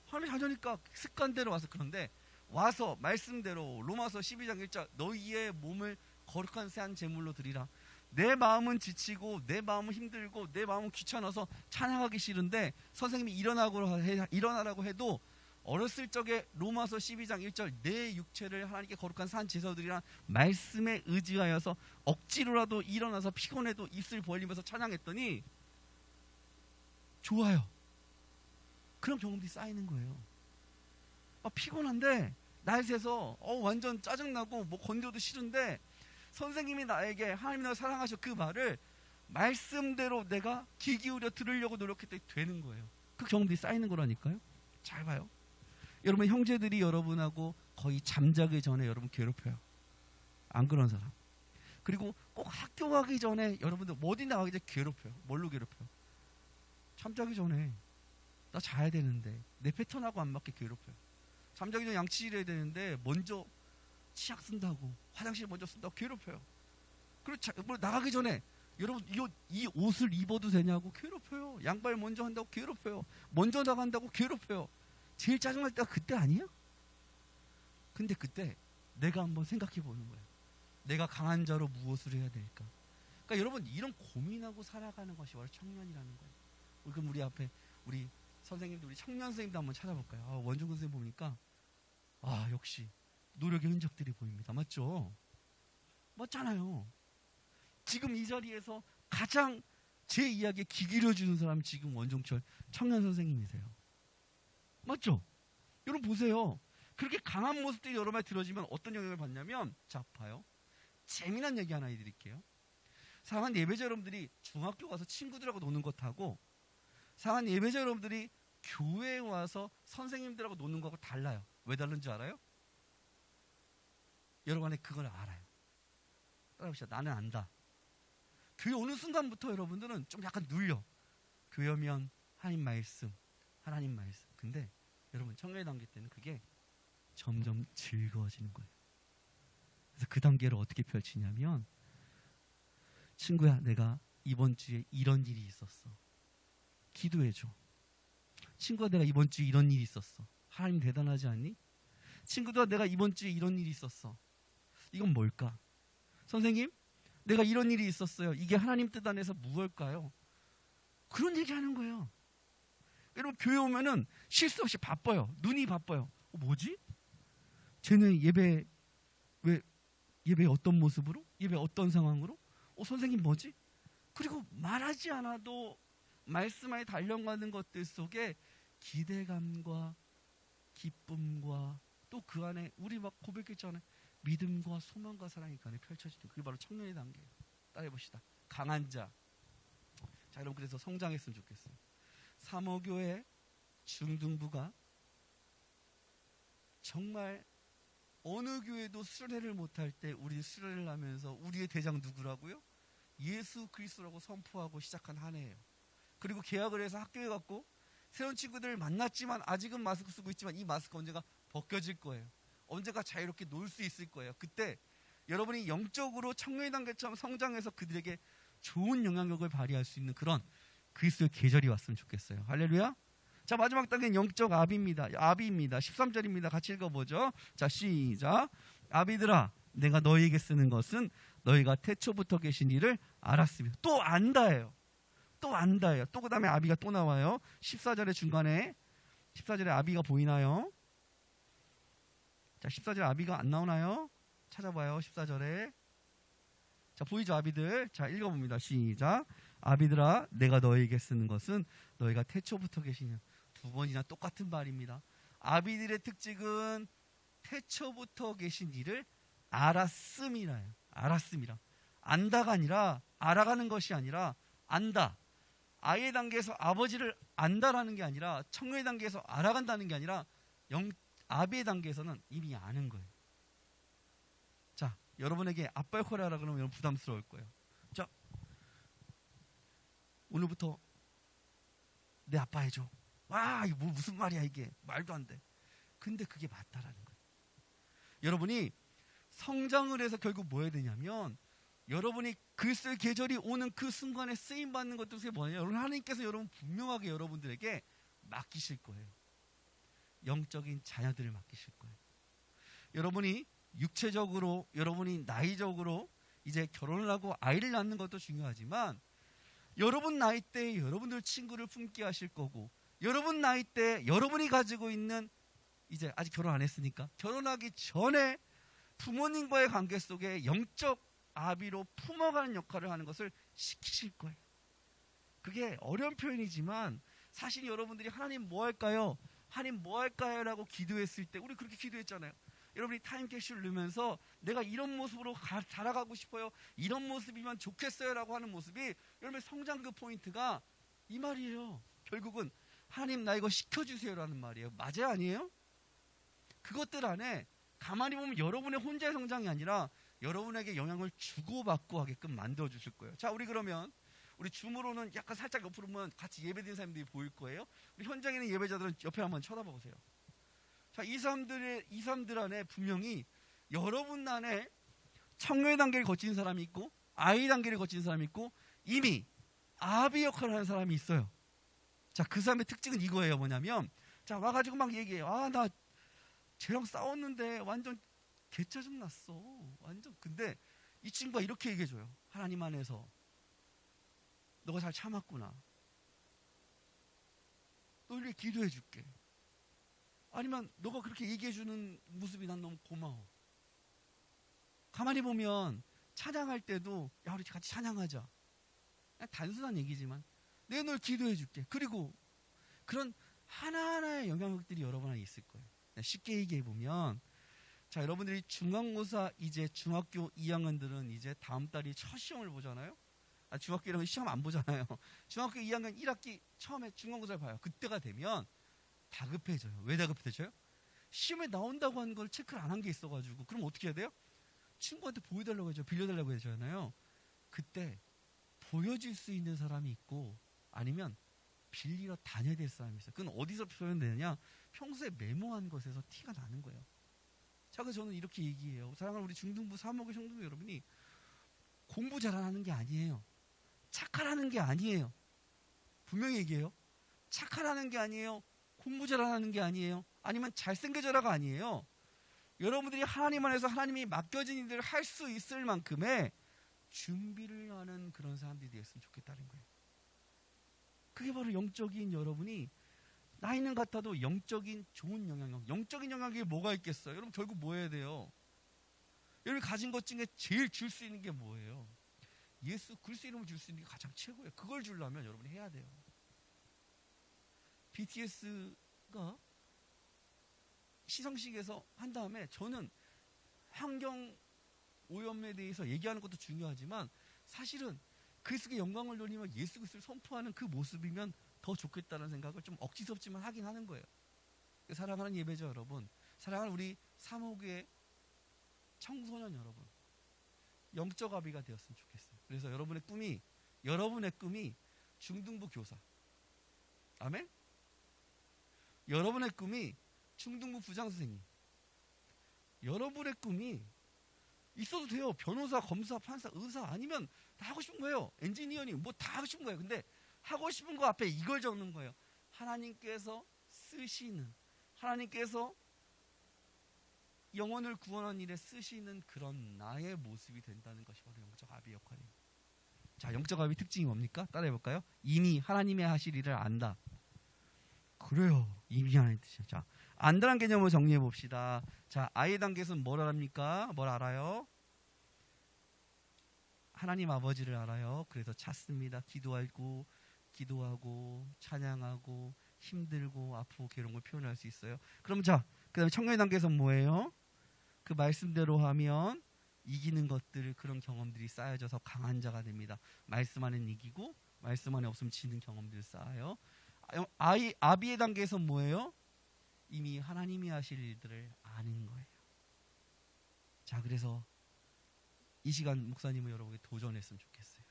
하나님 자녀니까 습관대로 와서. 그런데 와서 말씀대로 로마서 12장 1절 너희의 몸을 거룩한 새한 제물로 드리라. 내 마음은 지치고 내 마음은 힘들고 내 마음은 귀찮아서 찬양하기 싫은데 선생님이 일어나라고 해도 어렸을 적에 로마서 12장 1절 내 육체를 하나님께 거룩한 산 제사드리라 말씀에 의지하여서 억지로라도 일어나서 피곤해도 입술 벌리면서 찬양했더니 좋아요. 그런 경험들이 쌓이는 거예요. 피곤한데 날 새서 완전 짜증나고 뭐 건드려도 싫은데 선생님이 나에게 하나님 나를 사랑하셔 그 말을 말씀대로 내가 귀 기울여 들으려고 노력했더니 되는 거예요. 그 경험들이 쌓이는 거라니까요. 잘 봐요. 여러분 형제들이 여러분하고 거의 잠자기 전에 여러분 괴롭혀요. 안 그런 사람. 그리고 꼭 학교 가기 전에 여러분들 어디 나가기 전에 괴롭혀요. 뭘로 괴롭혀요? 잠자기 전에 나 자야 되는데 내 패턴하고 안 맞게 괴롭혀요. 잠자기 전에 양치질 해야 되는데 먼저 치약 쓴다고 화장실 먼저 쓴다고 괴롭혀요. 그리고 나가기 전에 여러분 이 옷을 입어도 되냐고 괴롭혀요. 양말 먼저 한다고 괴롭혀요. 먼저 나간다고 괴롭혀요. 제일 짜증날 때가 그때 아니에요? 근데 그때 내가 한번 생각해 보는 거예요. 내가 강한 자로 무엇을 해야 될까? 그러니까 여러분 이런 고민하고 살아가는 것이 바로 청년이라는 거예요. 그럼 우리 앞에 우리 선생님도 우리 청년 선생님도 한번 찾아볼까요? 원종근 선생님 보니까 역시 노력의 흔적들이 보입니다. 맞죠? 맞잖아요. 지금 이 자리에서 가장 제 이야기에 귀 기울여주는 사람이 지금 원종철 청년 선생님이세요. 맞죠? 여러분 보세요. 그렇게 강한 모습들이 여러 말 들어지면 어떤 영향을 받냐면 자 봐요. 재미난 얘기 하나 해드릴게요. 사랑하는 예배자 여러분들이 중학교 가서 친구들하고 노는 것하고 사랑하는 예배자 여러분들이 교회에 와서 선생님들하고 노는 거하고 달라요. 왜 다른지 알아요? 여러분 안에 그걸 알아요. 따라합시다. 나는 안다. 교회 오는 순간부터 여러분들은 좀 약간 눌려. 교회 오면 하나님 말씀. 근데 여러분 청년의 단계 때는 그게 점점 즐거워지는 거예요. 그래서 그 단계를 어떻게 펼치냐면 친구야 내가 이번 주에 이런 일이 있었어. 기도해줘. 친구야 내가 이번 주에 이런 일이 있었어. 하나님 대단하지 않니? 친구들아 내가 이번 주에 이런 일이 있었어. 이건 뭘까? 선생님 내가 이런 일이 있었어요. 이게 하나님 뜻 안에서 무엇일까요? 그런 얘기하는 거예요. 여러분 교회 오면은 실수 없이 바빠요. 눈이 바빠요. 뭐지? 쟤는 예배 어떤 모습으로? 예배 어떤 상황으로? 선생님 뭐지? 그리고 말하지 않아도 말씀 안에 달려가는 것들 속에 기대감과 기쁨과 또 그 안에 우리 막 고백했잖아요. 믿음과 소망과 사랑이 그 안에 펼쳐지는 그게 바로 청년의 단계예요. 따라해봅시다. 강한 자. 자 여러분 그래서 성장했으면 좋겠어요. 사모교회 중등부가 정말 어느 교회도 수련회를 못할 때 우리 수련회를 하면서 우리의 대장 누구라고요? 예수 그리스도라고 선포하고 시작한 한 해예요. 그리고 계약을 해서 학교에 갔고 새로운 친구들을 만났지만 아직은 마스크 쓰고 있지만 이 마스크 언젠가 벗겨질 거예요. 언젠가 자유롭게 놀 수 있을 거예요. 그때 여러분이 영적으로 청년의 단계처럼 성장해서 그들에게 좋은 영향력을 발휘할 수 있는 그런 그리스도의 계절이 왔으면 좋겠어요. 할렐루야. 자 마지막 단계는 영적 아비입니다. 13절입니다. 같이 읽어보죠. 자 시작. 아비들아 내가 너희에게 쓰는 것은 너희가 태초부터 계신 이를 알았으며 또 안다예요. 또 그 다음에 아비가 또 나와요. 14절의 중간에 14절에 아비가 보이나요? 자 14절에 아비가 안 나오나요? 찾아봐요. 14절에 자 보이죠 아비들. 자 읽어봅니다. 시작. 아비들아 내가 너희에게 쓰는 것은 너희가 태초부터 계시냐. 두 번이나 똑같은 말입니다. 아비들의 특징은 태초부터 계신 이를 알았음이라요. 알았음이라. 안다가 아니라 알아가는 것이 아니라 안다. 아이의 단계에서 아버지를 안다라는 게 아니라 청년의 단계에서 알아간다는 게 아니라 아비의 단계에서는 이미 아는 거예요. 자, 여러분에게 아빠 역할을 하라 그러면 여러분 부담스러울 거예요. 자, 오늘부터 내 아빠 해줘. 와, 이거 무슨 말이야 이게. 말도 안 돼. 근데 그게 맞다라는 거예요. 여러분이 성장을 해서 결국 뭐 해야 되냐면 여러분이 글쓸 계절이 오는 그 순간에 쓰임받는 것들이 뭐냐면 여러분 하나님께서 여러분 분명하게 여러분들에게 맡기실 거예요. 영적인 자녀들을 맡기실 거예요. 여러분이 육체적으로 여러분이 나이적으로 이제 결혼을 하고 아이를 낳는 것도 중요하지만 여러분 나이 때 여러분들 친구를 품게 하실 거고 여러분 나이 때 여러분이 가지고 있는 이제 아직 결혼 안 했으니까 결혼하기 전에 부모님과의 관계 속에 영적 아비로 품어가는 역할을 하는 것을 시키실 거예요. 그게 어려운 표현이지만 사실 여러분들이 하나님 뭐 할까요? 하나님 뭐 할까요? 라고 기도했을 때 우리 그렇게 기도했잖아요. 여러분이 타임캡슐을 넣으면서 내가 이런 모습으로 자라가고 싶어요. 이런 모습이면 좋겠어요. 라고 하는 모습이 여러분의 성장 그 포인트가 이 말이에요. 결국은 하나님 나 이거 시켜주세요 라는 말이에요. 맞아요? 아니에요? 그것들 안에 가만히 보면 여러분의 혼자의 성장이 아니라 여러분에게 영향을 주고받고 하게끔 만들어주실 거예요. 자, 우리 그러면 우리 줌으로는 약간 살짝 옆으로 보면 같이 예배드리는 사람들이 보일 거예요. 우리 현장에 있는 예배자들은 옆에 한번 쳐다보세요. 자, 이 사람들 안에 분명히 여러분 안에 청년의 단계를 거친 사람이 있고 아이 단계를 거친 사람이 있고 이미 아비 역할을 하는 사람이 있어요. 자, 그 사람의 특징은 이거예요. 뭐냐면 자, 와가지고 막 얘기해요. 아, 나 쟤랑 싸웠는데 완전 개짜증 났어. 완전. 근데 이 친구가 이렇게 얘기해줘요. 하나님 안에서 너가 잘 참았구나. 너 이렇게 기도해 줄게. 아니면 너가 그렇게 얘기해 주는 모습이 난 너무 고마워. 가만히 보면 찬양할 때도 야, 우리 같이 찬양하자. 그냥 단순한 얘기지만 내가 널 기도해 줄게. 그리고 그런 하나하나의 영향력들이 여러분 안에 있을 거예요. 쉽게 얘기해 보면 자, 여러분들이 중간고사 이제 중학교 2학년들은 이제 다음 달이 첫 시험을 보잖아요. 중학교 1학년 시험 안 보잖아요. 중학교 2학년 1학기 처음에 중간고사를 봐요. 그때가 되면 다급해져요. 왜 다급해져요? 시험에 나온다고 하는 걸 체크를 안 한 게 있어가지고 그럼 어떻게 해야 돼요? 친구한테 보여달라고 하죠. 빌려달라고 하잖아요. 그때 보여줄 수 있는 사람이 있고 아니면 빌리러 다녀야 될 사람이 있어요. 그건 어디서 표현되느냐? 평소에 메모한 것에서 티가 나는 거예요. 자, 그래서 저는 이렇게 얘기해요. 사랑하는 우리 중등부 3학의 성도 여러분이 공부 잘하는 게 아니에요. 착하라는 게 아니에요. 분명히 얘기해요. 착하라는 게 아니에요. 공부 잘하는 게 아니에요. 아니면 잘생겨져라가 아니에요. 여러분들이 하나님 안에서 하나님이 맡겨진 일들을 할 수 있을 만큼의 준비를 하는 그런 사람들이 되었으면 좋겠다는 거예요. 그게 바로 영적인 여러분이 나이는 같아도 영적인 좋은 영향력, 영적인 영향력이 뭐가 있겠어요? 여러분 결국 뭐 해야 돼요? 여러분이 가진 것 중에 제일 줄 수 있는 게 뭐예요? 예수 그리스도 이름을 줄 수 있는 게 가장 최고예요. 그걸 주려면 여러분이 해야 돼요. BTS가 시상식에서 한 다음에 저는 환경 오염에 대해서 얘기하는 것도 중요하지만 사실은 그리스도의 영광을 돌리며 예수 그리스도를 선포하는 그 모습이면 더 좋겠다는 생각을 좀 억지스럽지만 하긴 하는 거예요. 사랑하는 예배자 여러분, 사랑하는 우리 사모교의 청소년 여러분, 영적 아비가 되었으면 좋겠어요. 그래서 여러분의 꿈이 중등부 교사. 아멘? 여러분의 꿈이 중등부 부장 선생님. 여러분의 꿈이 있어도 돼요. 변호사, 검사, 판사, 의사 아니면 다 하고 싶은 거예요. 엔지니어님 뭐 다 하고 싶은 거예요. 근데 하고 싶은 거 앞에 이걸 적는 거예요. 하나님께서 쓰시는, 하나님께서 영혼을 구원하는 일에 쓰시는 그런 나의 모습이 된다는 것이 바로 영적 아비 역할입니다. 자, 영적 아비 특징이 뭡니까? 따라해볼까요? 이미 하나님의 하실 일을 안다. 그래요. 이미 하나님 뜻이죠. 자, 안다는 개념을 정리해 봅시다. 자, 아이 단계에서는 뭘 합니까? 뭘 알아요? 하나님 아버지를 알아요. 그래서 찾습니다. 기도하고 찬양하고 힘들고 아프고 괴로운 걸 표현할 수 있어요. 그럼 자, 그 다음에 청년의 단계에서는 뭐예요? 그 말씀대로 하면 이기는 것들, 그런 경험들이 쌓여져서 강한 자가 됩니다. 말씀 안에는 이기고 말씀 안에 없으면 지는 경험들 쌓아요. 아비의 단계에서 뭐예요? 이미 하나님이 하실 일들을 아는 거예요. 자, 그래서 이 시간 목사님은 여러분에게 도전했으면 좋겠어요.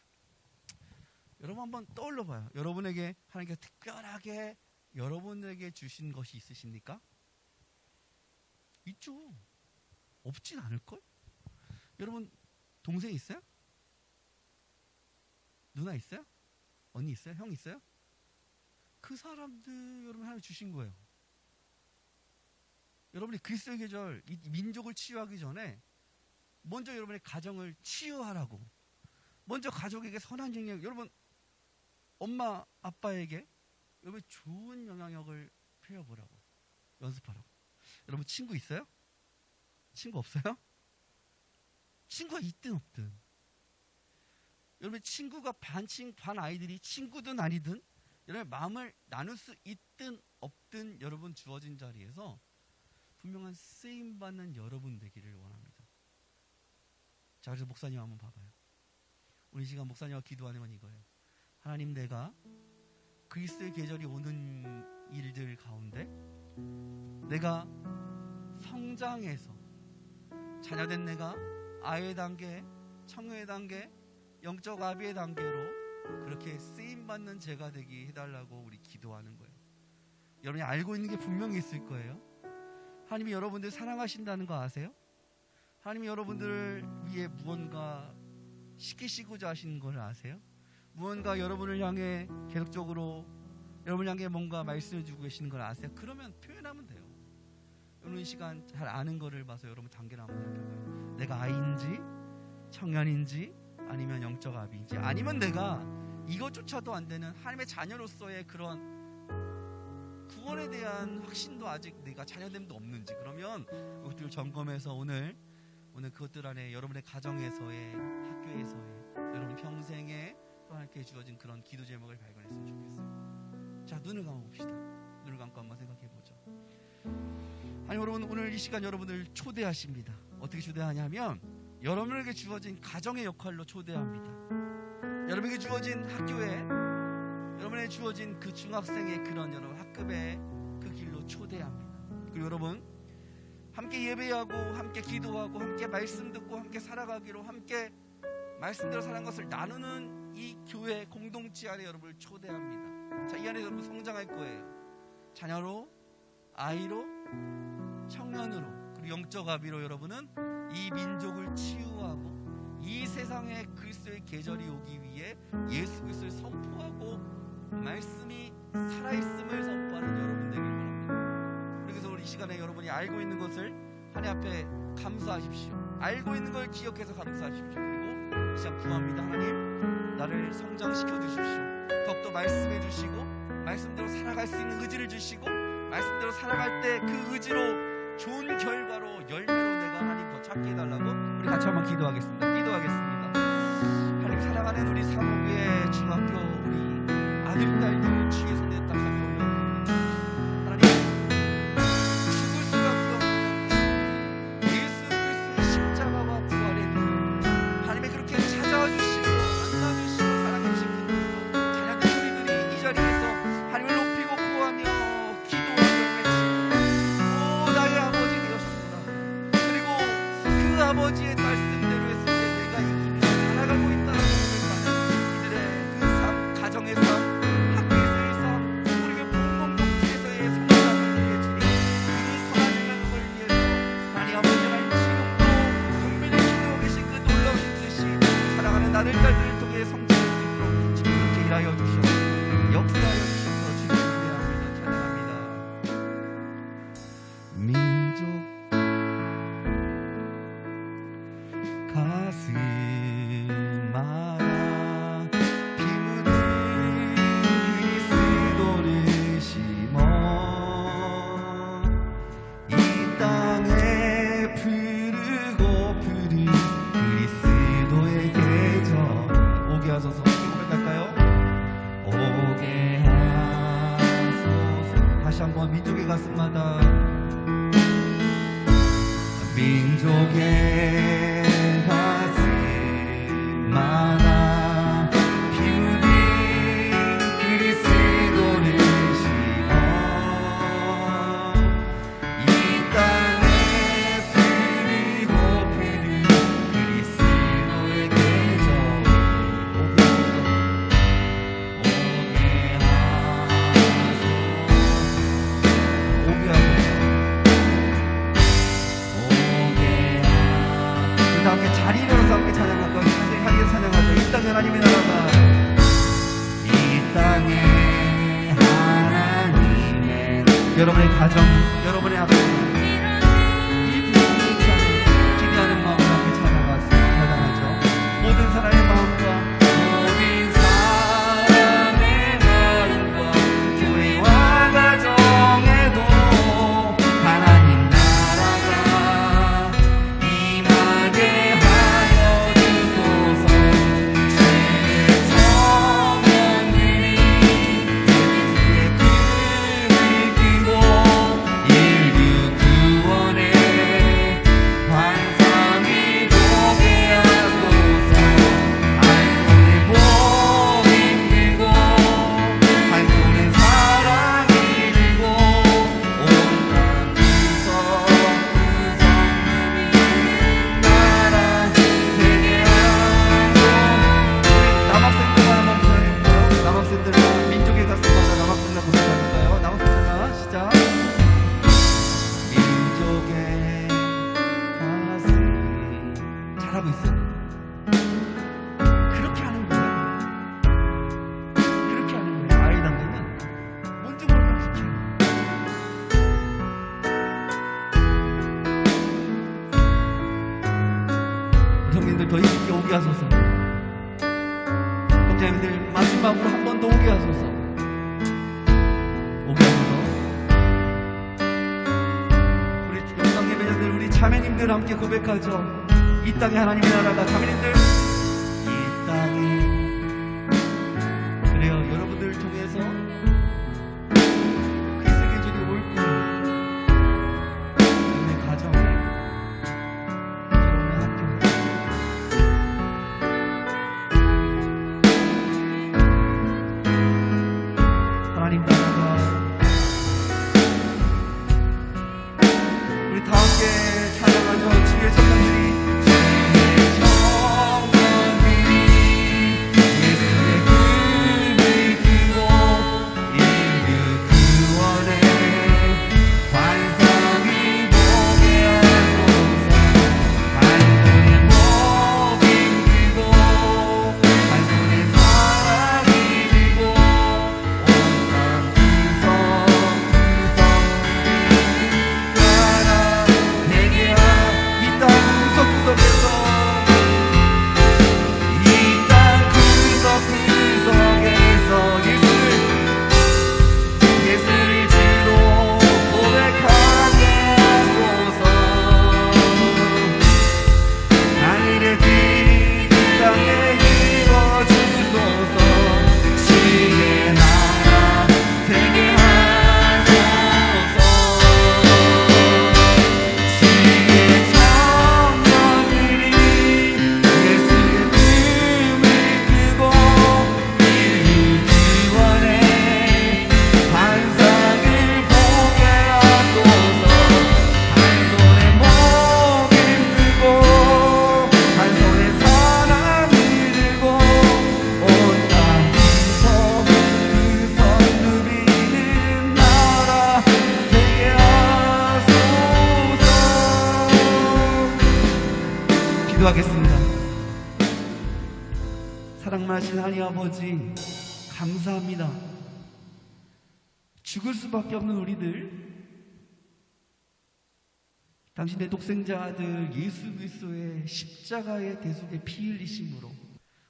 여러분 한번 떠올려 봐요. 여러분에게 하나님께서 특별하게 여러분에게 주신 것이 있으십니까? 있죠. 없진 않을걸? 여러분 동생 있어요? 누나 있어요? 언니 있어요? 형 있어요? 그 사람들 여러분 하나님 주신 거예요. 여러분이 그리스도의 계절, 이 민족을 치유하기 전에 먼저 여러분의 가정을 치유하라고, 먼저 가족에게 선한 영향력, 여러분 엄마 아빠에게 여러분 좋은 영향력을 펴보라고, 연습하라고. 여러분 친구 있어요? 친구 없어요? 친구가 있든 없든, 여러분 친구가 반 아이들이 친구든 아니든 여러분의 마음을 나눌 수 있든 없든 여러분 주어진 자리에서 분명한 쓰임받는 여러분 되기를 원합니다. 자, 그래서 목사님 한번 봐봐요. 오늘 이 시간 목사님과 기도하는 건 이거예요. 하나님, 내가 그리스도의 계절이 오는 일들 가운데 내가 성장해서 자녀된 내가 아이의 단계, 청년의 단계, 영적 아비의 단계로 그렇게 쓰임받는 제가 되게 해달라고 우리 기도하는 거예요. 여러분이 알고 있는 게 분명히 있을 거예요. 하나님이 여러분들 사랑하신다는 거 아세요? 하나님이 여러분들을 위해 무언가 시키시고자 하시는 걸 아세요? 무언가 여러분을 향해 계속적으로 여러분을 향해 뭔가 말씀을 주고 계시는 걸 아세요? 그러면 표현하면 돼요. 여러분 이 시간 잘 아는 거를 봐서 여러분 단계를 한번 느껴봐요. 내가 아이인지 청년인지 아니면 영적 아비인지, 아니면 내가 이것조차도 안 되는 하나님의 자녀로서의 그런 구원에 대한 확신도 아직 내가 자녀됨도 없는지, 그러면 그것들을 점검해서 오늘 그것들 안에 여러분의 가정에서의, 학교에서의, 여러분 평생에 또 하나님께 주어진 그런 기도 제목을 발견했으면 좋겠어요. 자, 눈을 감아봅시다. 눈을 감고 한번 생각해보죠. 아니, 여러분 오늘 이 시간 여러분을 초대하십니다. 어떻게 초대하냐면 여러분에게 주어진 가정의 역할로 초대합니다. 여러분에게 주어진 학교에, 여러분에게 주어진 그 중학생의 그런 여러분 학급의 그 길로 초대합니다. 그리고 여러분 함께 예배하고 함께 기도하고 함께 말씀 듣고 함께 살아가기로, 함께 말씀대로 사는 것을 나누는 이 교회 공동체 안에 여러분을 초대합니다. 자, 이 안에 여러분 성장할 거예요. 자녀로, 아이로, 청년으로, 그리고 영적 아비로 여러분은 이 민족을 치유하고 이 세상에 그리스도의 계절이 오기 위해 예수 그리스도를 선포하고 말씀이 살아있음을 선포하는 여러분 되기를 원합니다. 그래서 오늘 이 시간에 여러분이 알고 있는 것을 하나님 앞에 감사하십시오. 알고 있는 걸 기억해서 감사하십시오. 그리고 이 시간 구합니다. 하나님, 나를 성장시켜 주십시오. 더욱더 말씀해 주시고 말씀대로 살아갈 수 있는 의지를 주시고 말씀대로 살아갈 때 그 의지로 좋은 결과로 열매로 내가 하나님 더 찾게 해달라고 우리 같이 한번 기도하겠습니다. 하나님, 사랑하는 우리 사모교회 중학교 우리 아들 딸들 주의 손에 딱 한번 올려드립니다. 하나님, 죽을 수밖에 없는 예수 그리스도의 십자가와 부활의 늘 하나님의 그렇게 찾아와 주시고 만나 주시고 사랑해 주신 그 자녀들 우리들이 이 자리에서 하나님을 높이고 구하며 아버지의 말씀대로 했을 때 내가 이 길을 살아가고 있다는 것을 받는 이들의 그 삶, 가정의 삶, 학교에서의 삶, 우리의 공동체에서의 성장을 위해 주님 그 선한 영향을 위해서 하나님 아버지 하나님 지금도 분명히 기도하고 계신 그 놀라우신 뜻이 사랑하는 나를 딸들을 통해 성장할 수 있도록 주님 그렇게 일하여 주셔서 역사하여 주셔서 주님 기대합니다. 찬양합니다. 민족 가슴마다 피 묻은 그리스도를 심어 이 땅에 푸르고 푸른 그리스도의 계절 오게 하소서. 고백할까요? 오게 하소서. 다시 한번 민족의 가슴마다 민족의 가슴마다 피 묻은 하나님의 나라가 이 땅에 하나님의 여러분의 가정, 여러분의 학교 이 부흥을 기대하는 마음으로 함께 찬양하죠. 모든 사람의 마음과 모든 사람의 마음과 교회와 가정에도 하나님 나라가 임하게 하여 주소서. 주의 청년들이 예수의 꿈을 끼고 인류 구원의 환상이 보게 하소서. 한 손에 복이 들고 한 손에 사랑이 들고 온땅 구석구석 나라 되게 하소서. 우리 남학생들만 한번 불러볼까요? 남학생들과 민족의 가슴마다 남학생들 고백할까요? 남학생들만 시작. 민족의 가슴 잘하고 있어요. 그렇게 하는 거예요. 그렇게 하는 거예요. 아이 담배는 뭔지 모르면 그렇게 해요. 우리 형님들 더 힘있게 오게 하소서. 형제님들 마지막으로 한 번 더 오게 하소서. 오게 하소서. 우리 영광 예배자들, 우리 자매님들 함께 고백하죠. 이 땅에 하나님의 나라가, 자매님들 이 땅에, 그래요. 여러분들 통해서 그리스도 계절이 올 거예요. 여러분의 가정에, 여러분의 학교에. 하나님 나라가, 우리 다 함께 찬양하죠. 주의 청년들이 예수의 꿈을 꾸고 인류 구원의 환상이 보게 하소서. 한 손에 복이 들고 한 손에 사랑이 들고 온땅 구석구석 나라 되게 이 땅 구석구석에서 예수를 주로 고백하게 하소서. 하늘의 빛 땅에 이루어주소서. 주의 나라 되게 하소서. 주의 청년들이 예수의 꿈을 꾸고 인류 구원의 환상을 보게 하소서. 한 손에 목을 들고 한 손에 사랑을 들고 온 땅 구석구석 누리는 나라 되게 하소서. 기도하겠습니다. 사랑하신 하나님 아버지, 감사합니다. 죽을 수밖에 없는 우리들, 당신의 독생자 아들 예수 그리스도의 십자가의 대속의 피 흘리심으로,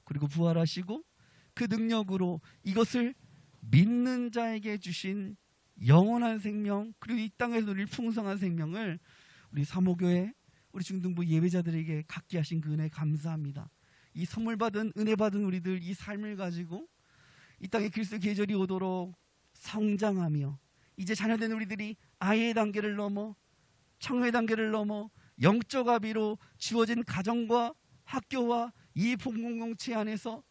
그리고 부활하시고 그 능력으로 이것을 믿는 자에게 주신 영원한 생명, 그리고 이 땅에서 누릴 풍성한 생명을 우리 사모교회, 우리 중등부 예배자들에게 갖게 하신 그 은혜 감사합니다. 이 선물 받은, 은혜 받은 우리들, 이 삶을 가지고 이 땅에 그리스도 계절이 오도록 성장하며, 이제 자녀된 우리들이 아이의 단계를 넘어 청소의 단계를 넘어 영적 아비로 주어진 가정과 학교와 이 공동체 안에서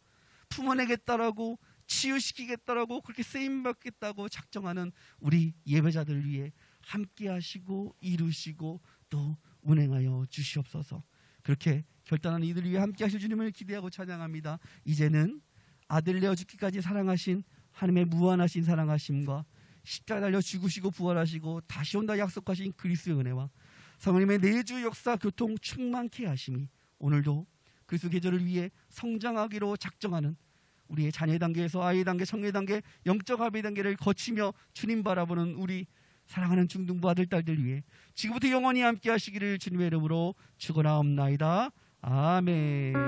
품어내겠다라고, 치유시키겠다라고, 그렇게 쓰임받겠다고 작정하는 우리 예배자들 위해 함께 하시고 이루시고 또 운행하여 주시옵소서. 그렇게 결단하는 이들 위해 함께 하실 주님을 기대하고 찬양합니다. 이제는 아들 내어 죽기까지 사랑하신 하나님의 무한하신 사랑하심과 십자가 달려 죽으시고 부활하시고 다시 온다 약속하신 그리스도의 은혜와 성령님의 내주 역사 교통 충만케 하심이 오늘도 그리스도 계절을 위해 성장하기로 작정하는 우리의 자녀 단계에서 아이 단계, 청년 단계, 영적 아비 단계를 거치며 주님 바라보는 우리 사랑하는 중등부 아들, 딸들 위해 지금부터 영원히 함께 하시기를 주님의 이름으로 축원하옵나이다. 아멘.